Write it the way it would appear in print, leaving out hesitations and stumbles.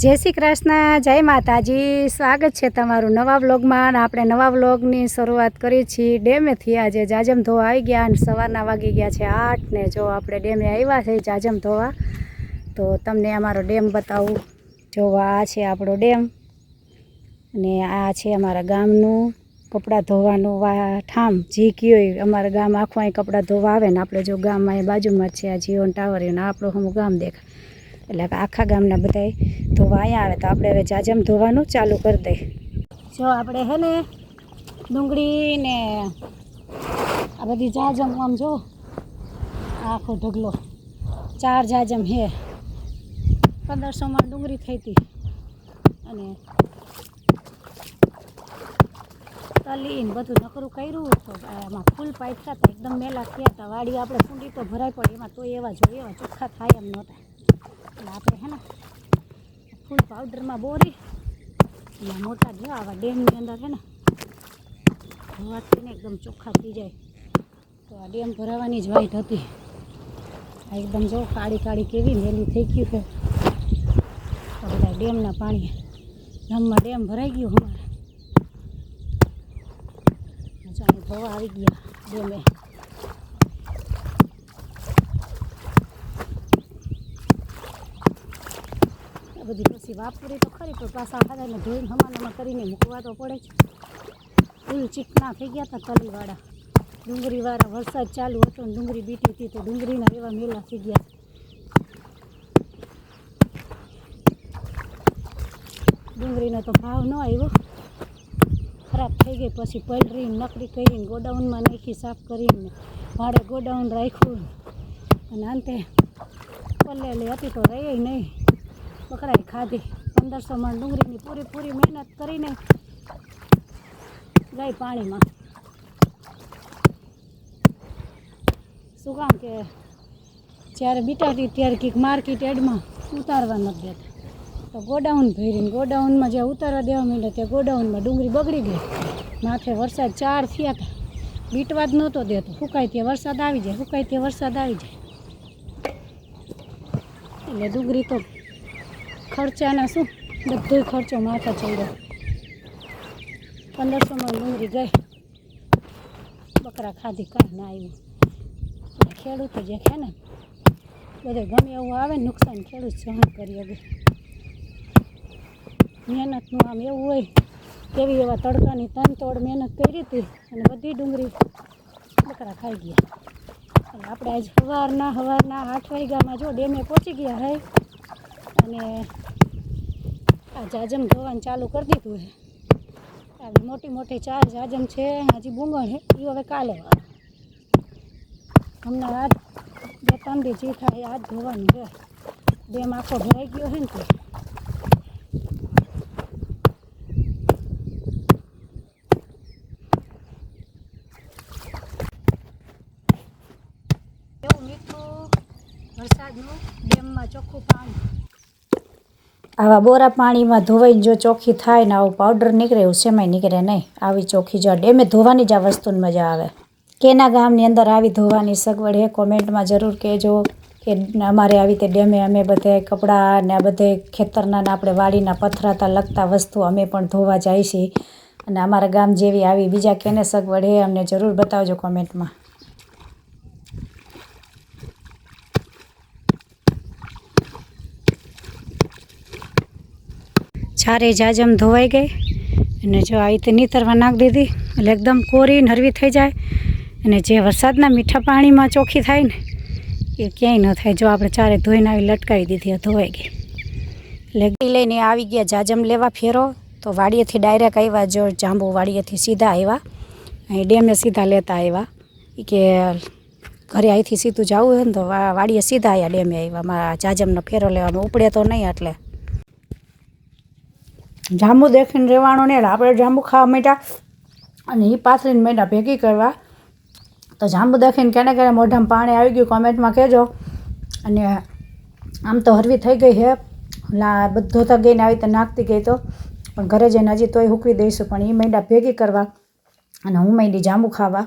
जय श्री कृष्ण जय माताजी। स्वागत है तमारू नवा व्लॉग में। आपणे नवा व्लॉग की शुरुआत करी छी डेमे थी। आज जाजम धोवा आई गया और सवारना वागी गया है 8 ने। जो आपणे डेमे आव्या छे जाजम धोवा तो तमने अमारो डेम बतावुं। जो आ छे आपणो डेम ने आ छे अमारा गामनुं कपड़ा धोवानुं ठाम जी कयो अमारा गाम आखुं अहीं कपड़ा धोवा आवे ने आपणे जो गाम अहीं बाजुमां छे आ जीवन टावर ने आपणो हमું गाम देखाय એટલે કે આખા ગામના બધાય ધોવા અહીંયા આવે તો આપણે હવે જાજમ ધોવાનું ચાલુ કરી દઈએ। જો આપણે હે ને ડુંગળી ને આ બધી જાજમ આમ જો આખો ઢગલો 4 જાજમ હે 1500 માં ડુંગળી થઈ હતી અને તલી ને બધું નકરું કર્યું તો આમાં ફૂલ પાક્યા હતા એકદમ મેલા થયા હતા। વાડી આપણે ફૂંડી તો ભરાય પડી એમાં તો એવા જો એવા ચોખ્ખા થાય એમ નહોતા। આપણે હે ને ફૂલ પાવડરમાં બોરી અને મોટા જો આવા ડેમની અંદર હે ને ધોવાથી ને એકદમ ચોખ્ખા થઈ જાય। તો આ ડેમ ભરાવાની જ વાઈટ હતી। આ એકદમ જો કાળી કાળી કેવી મેલી થઈ ગયું છે। તો બધા ડેમના પાણી ગામમાં ડેમ ભરાઈ ગયું અમારે। જો અહીં ધોવા આવી ગયા ડેમે। बधी पछी वापरी तो खरी पर पासा हाथाने धोईने हमानामां करीने मूकवा तो पड़े ज। फूल चीकना थई गया था तलीवाड़ा डूंगरीवाड़ा वरसाद चालू हतो ने डूंगरी बीटी थी तो डूंगरीना एवा मेला थई गया। डूंगरीनो तो भाव न आव्यो खराब थई गई। पछी पलरी नकरी करीने गोडाउनमां नाखी साफ करीने भाड़े गोडाउन राख्युं अने अंते पल्लेली हती तो रही नहीं पकड़ाई खाधी। 1500 માં ડુંગળીની પૂરી મહેનત કરીને ગઈ પાણીમાં। શું કામ કે જ્યારે બીટાતી ત્યારે કંઈક માર્કેટ એડમાં ઉતારવા નથી દેતા તો ગોડાઉન ભરીને ગોડાઉનમાં જ્યાં ઉતારવા દેવા માંડ્યા ત્યાં ગોડાઉનમાં ડુંગળી બગડી ગઈ। માથે વરસાદ 4 થયા હતા બીટવા જ નહોતો દેતો। સુકાય ત્યાં વરસાદ આવી જાય સુકાય ત્યાં વરસાદ આવી જાય એટલે ડુંગળી તો खर्चाना शू बधो खर्चो माथा चढ़ो। 1500 में डूंगरी गई बकरा खाधी कहीं ना आव्યું। खेडूत जे है ने बधे गमे एवुं आवे नुकसान खेडूत सहन करी अगे। मेहनतनुं आम एवुं होय केवी एवा तड़कानी तनतोड़ मेहनत करी हती अने बधी डूंगरी बकरा खाई गया। आपणे आज सवारना 8 वाग्यामां जो डेमे पहोंची गया है अने आ जाजम धोवानुं चालू कर दीधुं है। आ मोटी मोटी 4 जाजम है हजी बूंगण है ये हवे काले वाळा हमने आज 2-3 दी जी थाय आज धोवानुं है। डेम आखो भराई गयो है ने तो एवुं मीठुं वरसादनुं डेममां ચોખ્ખું पाणी। आवा बोरा पानी में धोवाई जो चोखी थाय ने आवुं पाउडर निकले उसेमाय निकले नहीं। आवी चोखी जो डेमे धोवानी ज आ वस्तुनी मजा आवे। केना गामनी अंदर आवी धोवानी सगवड है कॉमेंट में जरूर कहेजो कि अमारे आवी ते डेमे अमे बधाय कपड़ा ने बधे खेतरना ने आपणे वाड़ीना पथराता लगता वस्तु अमे पण धोवा जाय छीए अने अमारा गाम जेवी आवी बीजा केने सगवड है अमने जरूर बतावजो कॉमेंट में। चारे जाजम धोवाई गई अने जो आ रीते नीतरवा नाख दीधी એટલે एकदम कोरी हरवी थई जाए अने जे वरसादना मीठा पाणी में चोखी थाय ने ए क्यांय न थाय। जो आपणे चारे धोईने आवी लटकावी दीधी धोवाई गई એટલે लईने आवी गया जाजम लेवा फेरो तो वाड़ीएथी डायरेक्ट आव्या। जो जांबू वाड़ीएथी सीधा आव्या अहीं डेमे सीधा लेता आव्या के घरे અહીંથી सीधુं जावुं होय ने तो वाड़ीए सीधा आव्या डेमे आव्या। मारा जाजमनो फेरो लेवानो उपड़े तो नहीं એટલે जांबू देखीने रेवाणो नहीं। आपणे जांबू खावा માંડ્યા અને એ પાથરીને માંડ્યા ભેગી કરવા तो जांबू देखीने केने केने मोढामां पाणी आवी गयुं कॉमेंट में कहेजो। अने आम तो हरवी थई गई है बधो तो गईने आवी तो नाखती गई तो पण घरे जईने हजी तोय हुकवी दईशुं पण ए માંડ્યા भेगी करवा अने हूँ માંડી जांबू खावा।